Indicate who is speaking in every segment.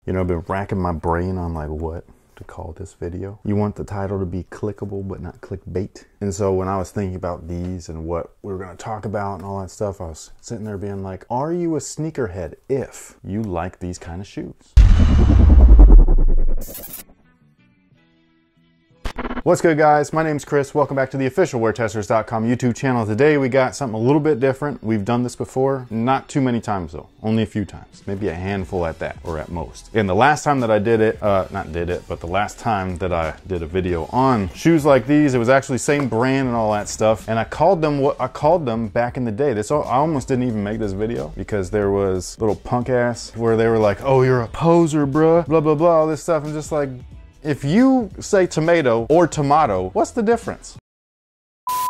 Speaker 1: You know, I've been racking my brain on like what to call this video. You want the title to be clickable but not clickbait. And so when I was thinking about these and what we were gonna talk about and all that stuff, I was sitting there being like, are you a sneakerhead if you like these kind of shoes? What's good, guys? My name's Chris. Welcome back to the official WearTesters.com YouTube channel. Today we got something a little bit different. We've done this before, not too many times though, only a few times, maybe a handful at that, or at most. And the last time that I did it, but the last time that I did a video on shoes like these, it was actually same brand and all that stuff. And I called them what I called them back in the day. I almost didn't even make this video because there was little punk ass where they were like, oh, you're a poser, bruh, blah, blah, blah, all this stuff. I'm just like, if you say tomato or tomato, what's the difference?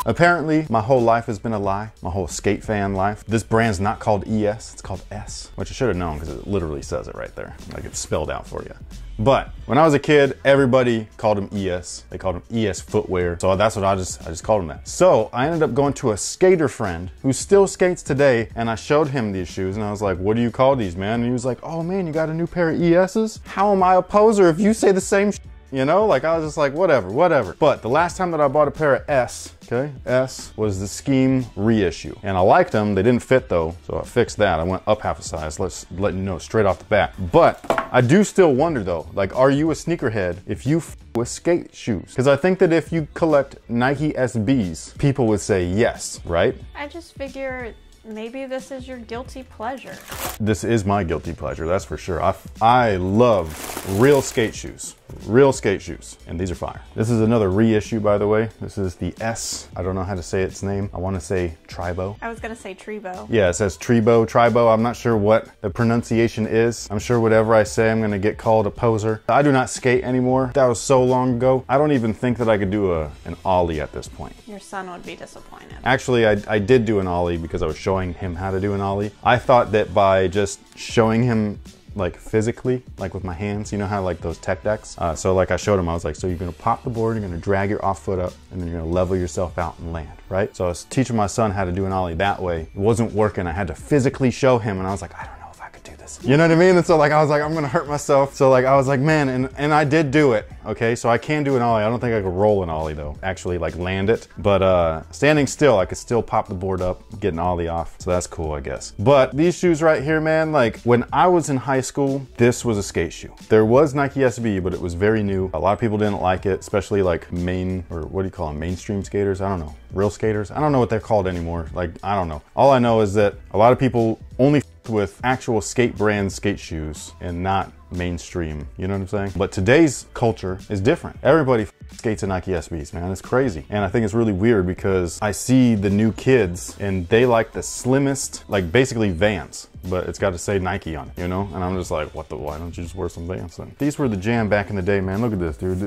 Speaker 1: Apparently, my whole life has been a lie, my whole skate fan life. This brand's not called ES, it's called S, which I should have known because it literally says it right there. Like it's spelled out for you. But when I was a kid, everybody called him ES. They called him ES footwear. So that's what I just called him that. So I ended up going to a skater friend who still skates today, and I showed him these shoes and I was like, what do you call these, man? And he was like, oh man, you got a new pair of ESs? How am I a poser if you say the same shit? You know, like I was just like, whatever. But the last time that I bought a pair of S, okay, S was the Scheme reissue. And I liked them, they didn't fit though, so I fixed that. I went up half a size, let you know straight off the bat. But I do still wonder though, like, are you a sneakerhead if you with skate shoes? Because I think that if you collect Nike SBs, people would say yes, right? I just figure maybe this is your guilty pleasure. This is my guilty pleasure, that's for sure. I love real skate shoes. Real skate shoes, and these are fire. This is another reissue, by the way. This is the S. I don't know how to say its name. I want to say Tribo. I was gonna say Trebo. Yeah, it says Tribo. I'm not sure what the pronunciation is. I'm sure whatever I say, I'm gonna get called a poser. I do not skate anymore. That was so long ago. I don't even think that I could do an ollie at this point. Your son would be disappointed. Actually, I did do an ollie because I was showing him how to do an ollie. I thought that by just showing him like physically, like with my hands, you know how like those tech decks? So like I showed him, I was like, so you're gonna pop the board, you're gonna drag your off foot up, and then you're gonna level yourself out and land, right? So I was teaching my son how to do an ollie that way. It wasn't working, I had to physically show him, and I was like, I don't know if I could do this. You know what I mean? And so like, I was like, I'm gonna hurt myself. So like, I was like, man, and I did do it, okay? So I can do an ollie. I don't think I could roll an ollie though, actually like land it. But standing still, I could still pop the board up, get an ollie off. So that's cool, I guess. But these shoes right here, man, like when I was in high school, this was a skate shoe. There was Nike SB, but it was very new. A lot of people didn't like it, especially like what do you call them? Mainstream skaters? I don't know. Real skaters? I don't know what they're called anymore. Like, I don't know. All I know is that a lot of people only with actual skate brand skate shoes and not mainstream, you know what I'm saying? But today's culture is different. Everybody skates in Nike SBs, man. It's crazy. And I think it's really weird because I see the new kids and they like the slimmest, like basically Vans, but it's got to say Nike on it, you know? And I'm just like, why don't you just wear some Vans then? These were the jam back in the day, man. Look at this, dude.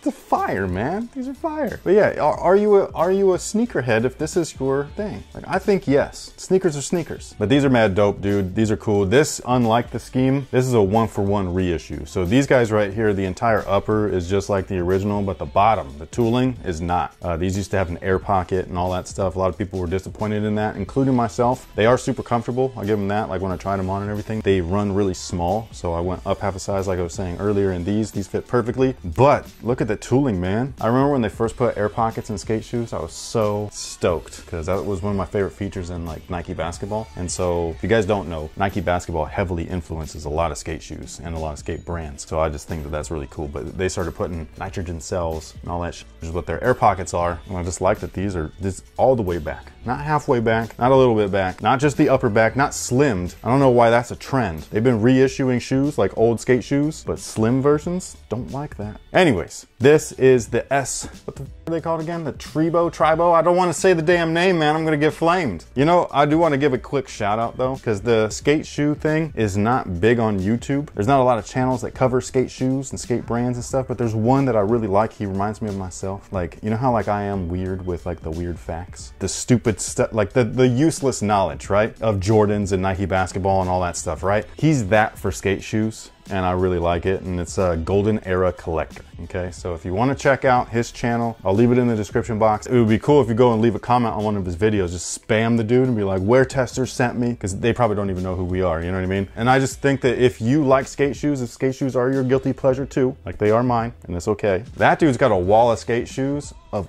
Speaker 1: It's fire, man. These are fire. But yeah, are you a sneakerhead if this is your thing? Like, I think yes. Sneakers are sneakers. But these are mad dope, dude. These are cool. This, unlike the Scheme, this is a 1-for-1 reissue. So these guys right here, the entire upper is just like the original, but the bottom, the tooling, is not. These used to have an air pocket and all that stuff. A lot of people were disappointed in that, including myself. They are super comfortable. I'll give them that. Like when I tried them on and everything, they run really small. So I went up half a size, like I was saying earlier, and these fit perfectly. But look at the tooling, man. I remember when they first put air pockets in skate shoes, I was so stoked because that was one of my favorite features in like Nike basketball. And so if you guys don't know, Nike basketball heavily influences a lot of skate shoes and a lot of skate brands. So I just think that that's really cool. But they started putting nitrogen cells and all that shit, which is what their air pockets are. And I just like that these are this all the way back. Not halfway back, not a little bit back, not just the upper back, not slimmed. I don't know why that's a trend. They've been reissuing shoes like old skate shoes, but slim versions, don't like that. Anyways, this is the S, what the f are they called again? The Tribo? I don't want to say the damn name, man. I'm gonna get flamed. You know, I do want to give a quick shout out though, because the skate shoe thing is not big on YouTube. There's not a lot of channels that cover skate shoes and skate brands and stuff, but there's one that I really like. He reminds me of myself. Like, you know how like I am weird with like the weird facts? The stupid stuff, like the useless knowledge, right? Of Jordans and Nike basketball and all that stuff, right? He's that for skate shoes. and I really like it, and it's a Golden Era Collector. Okay, so if you want to check out his channel, I'll leave it in the description box. It would be cool if you go and leave a comment on one of his videos, just spam the dude and be like, WearTesters sent me, because they probably don't even know who we are, you know what I mean? And I just think that if you like skate shoes, if skate shoes are your guilty pleasure too, like they are mine, and it's okay. That dude's got a wall of skate shoes of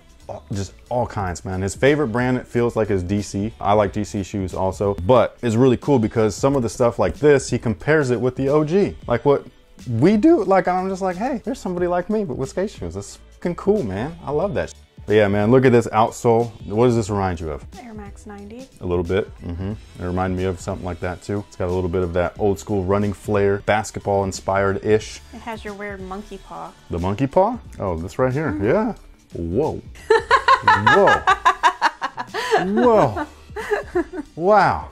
Speaker 1: just all kinds, man. His favorite brand, it feels like, is DC. I like DC shoes also, but it's really cool because some of the stuff like this, he compares it with the OG. Like what we do, like I'm just like, hey, there's somebody like me, but with skate shoes. That's fucking cool, man. I love that. But yeah, man, look at this outsole. What does this remind you of?
Speaker 2: Air Max 90.
Speaker 1: A little bit. It reminded me of something like that too. It's got a little bit of that old school running flair, basketball inspired-ish.
Speaker 2: It has your weird monkey paw.
Speaker 1: The monkey paw? Oh, this right here. Yeah. Whoa. Whoa. Whoa. Wow.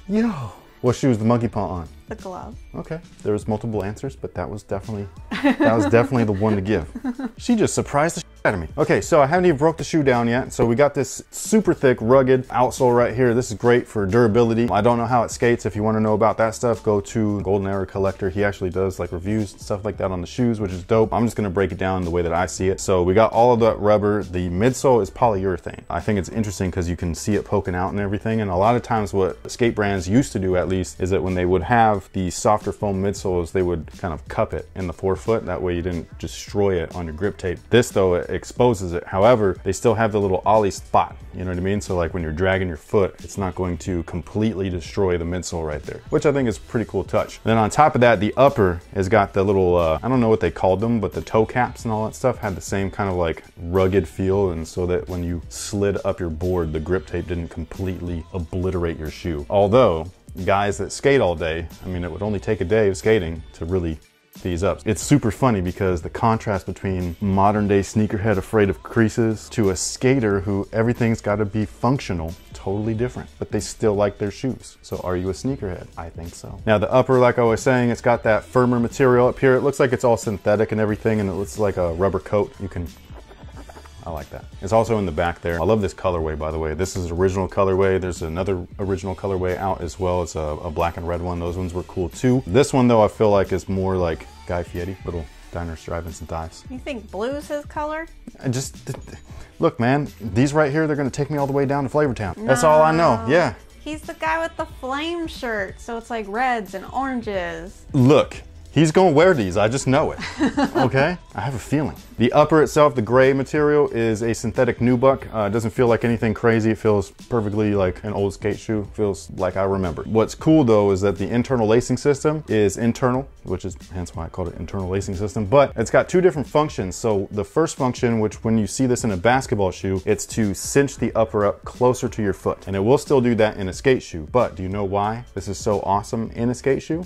Speaker 1: Yo. What shoe was the monkey paw on?
Speaker 2: The glove.
Speaker 1: Okay. There was multiple answers, but that was definitely the one to give. She just surprised the shit out of me. Okay, so I haven't even broke the shoe down yet. So we got this super thick, rugged outsole right here. This is great for durability. I don't know how it skates. If you want to know about that stuff, go to Golden Era Collector. He actually does like reviews and stuff like that on the shoes, which is dope. I'm just going to break it down the way that I see it. So we got all of that rubber. The midsole is polyurethane. I think it's interesting because you can see it poking out and everything. And a lot of times what skate brands used to do, at least, is that when they would have the softer foam midsoles, they would kind of cup it in the forefoot. That way you didn't destroy it on your grip tape. This though, it exposes it. However, they still have the little ollie spot. You know what I mean? So like when you're dragging your foot, it's not going to completely destroy the midsole right there, which I think is a pretty cool touch. And then on top of that, the upper has got the little, I don't know what they called them, but the toe caps and all that stuff had the same kind of like rugged feel. And so that when you slid up your board, the grip tape didn't completely obliterate your shoe. Although, guys that skate all day, I mean, it would only take a day of skating to really these up. It's super funny because the contrast between modern day sneakerhead afraid of creases to a skater who everything's got to be functional, totally different, but they still like their shoes. So are you a sneakerhead? I think so. Now the upper, like I was saying, it's got that firmer material up here. It looks like it's all synthetic and everything, and it looks like a rubber coat. I like that. It's also in the back there. I love this colorway, by the way. This is original colorway. There's another original colorway out as well. It's a black and red one. Those ones were cool too. This one though, I feel like is more like Guy Fieri, little diners, drive-ins and dives.
Speaker 2: You think blue's his color?
Speaker 1: Look, man, these right here, they're gonna take me all the way down to Flavortown. No. That's all I know, yeah.
Speaker 2: He's the guy with the flame shirt, so it's like reds and oranges.
Speaker 1: Look. He's gonna wear these, I just know it, okay? I have a feeling. The upper itself, the gray material, is a synthetic nubuck. It doesn't feel like anything crazy. It feels perfectly like an old skate shoe. Feels like I remember. What's cool though is that the internal lacing system is internal, which is hence why I called it internal lacing system, but it's got two different functions. So the first function, which when you see this in a basketball shoe, it's to cinch the upper up closer to your foot. And it will still do that in a skate shoe. But do you know why this is so awesome in a skate shoe?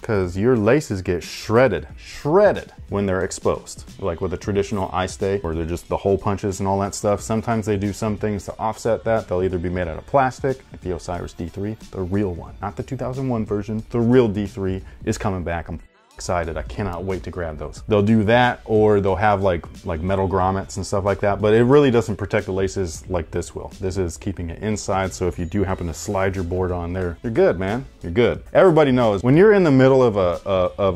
Speaker 1: Because your laces get shredded when they're exposed. Like with a traditional I-stay, where they're just the hole punches and all that stuff. Sometimes they do some things to offset that. They'll either be made out of plastic, like the Osiris D3, the real one, not the 2001 version. The real D3 is coming back. I'm excited. I cannot wait to grab those. They'll do that, or they'll have like metal grommets and stuff like that, but it really doesn't protect the laces like this will. This is keeping it inside, so if you do happen to slide your board on there, you're good, man. You're good. Everybody knows when you're in the middle of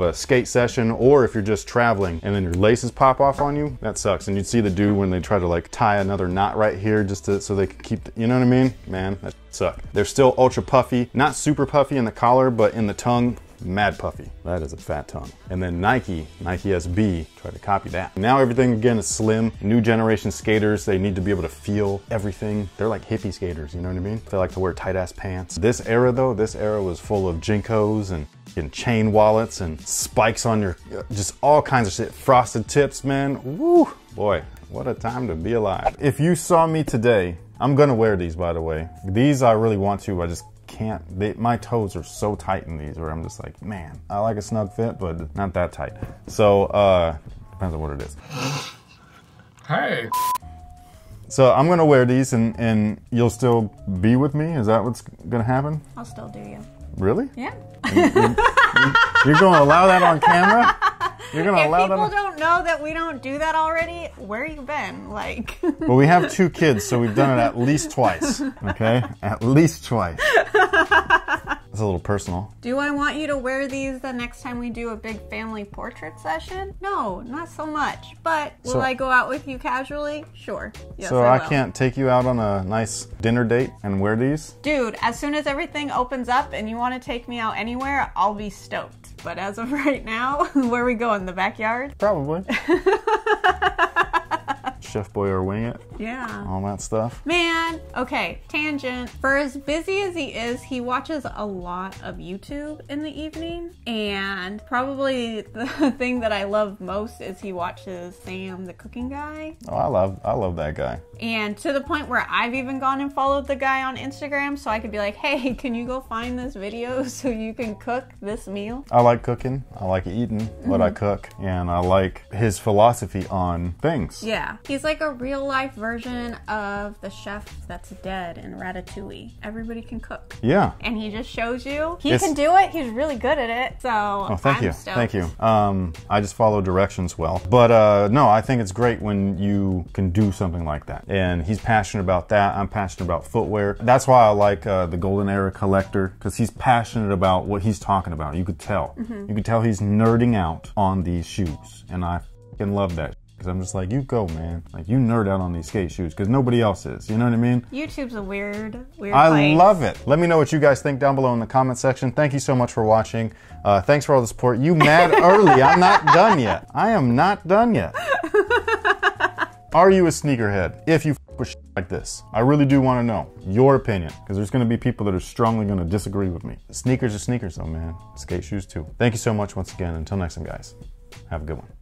Speaker 1: a skate session, or if you're just traveling and then your laces pop off on you, that sucks. And you'd see the dude when they try to like tie another knot right here just so they can keep, you know what I mean? Man, that suck. They're still ultra puffy, not super puffy in the collar, but in the tongue, mad puffy. That is a fat tongue. And then Nike SB, try to copy that. Now everything again is slim. New generation skaters, they need to be able to feel everything. They're like hippie skaters, you know what I mean? They like to wear tight ass pants. This era though, this era was full of Jinkos and chain wallets and spikes on your, just all kinds of shit. Frosted tips, man. Woo, boy, what a time to be alive. If you saw me today, I'm gonna wear these, by the way. These I really want to, I just can't. My toes are so tight in these where I'm just like, man, I like a snug fit, but not that tight. So, depends on what it is.
Speaker 3: Hey.
Speaker 1: So I'm gonna wear these and you'll still be with me? Is that what's gonna happen?
Speaker 2: I'll still do you.
Speaker 1: Really?
Speaker 2: Yeah.
Speaker 1: You're gonna allow that on camera? You're gonna allow that?
Speaker 2: If people don't know that we don't do that already, where you been? Like.
Speaker 1: Well, we have 2 kids, so we've done it at least twice. Okay, at least twice. It's a little personal.
Speaker 2: Do I want you to wear these the next time we do a big family portrait session? No, not so much. But will I go out with you casually? Sure. Yes,
Speaker 1: so
Speaker 2: I
Speaker 1: I
Speaker 2: will.
Speaker 1: can't take you out on a nice dinner date and wear these?
Speaker 2: Dude, as soon as everything opens up and you want to take me out anywhere, I'll be stoked. But as of right now, where are we going? The backyard?
Speaker 1: Probably. Chef Boy or Wing It.
Speaker 2: Yeah.
Speaker 1: All that stuff.
Speaker 2: Man, okay, tangent. For as busy as he is, he watches a lot of YouTube in the evening. And probably the thing that I love most is he watches Sam the cooking guy.
Speaker 1: Oh, I love that guy.
Speaker 2: And to the point where I've even gone and followed the guy on Instagram so I could be like, hey, can you go find this video so you can cook this meal?
Speaker 1: I like cooking. I like eating what I cook. And I like his philosophy on things.
Speaker 2: Yeah. He's like a real life version of the chef that's dead in Ratatouille. Everybody can cook.
Speaker 1: Yeah.
Speaker 2: And he just shows you. He can do it. He's really good at it. So
Speaker 1: oh, thank you.
Speaker 2: Stoked.
Speaker 1: Thank you. I just follow directions well. But no, I think it's great when you can do something like that. And he's passionate about that. I'm passionate about footwear. That's why I like the Golden Era Collector, because he's passionate about what he's talking about. You could tell. You could tell he's nerding out on these shoes. And I fucking love that. Because I'm just like, you go, man. Like, you nerd out on these skate shoes because nobody else is. You know what I mean?
Speaker 2: YouTube's a weird place.
Speaker 1: I love it. Let me know what you guys think down below in the comment section. Thank you so much for watching. Thanks for all the support. You mad early. I'm not done yet. I am not done yet. Are you a sneakerhead if you with shit like this? I really do want to know your opinion, because there's going to be people that are strongly going to disagree with me. Sneakers are sneakers though, man. Skate shoes too. Thank you so much once again. Until next time, guys. Have a good one.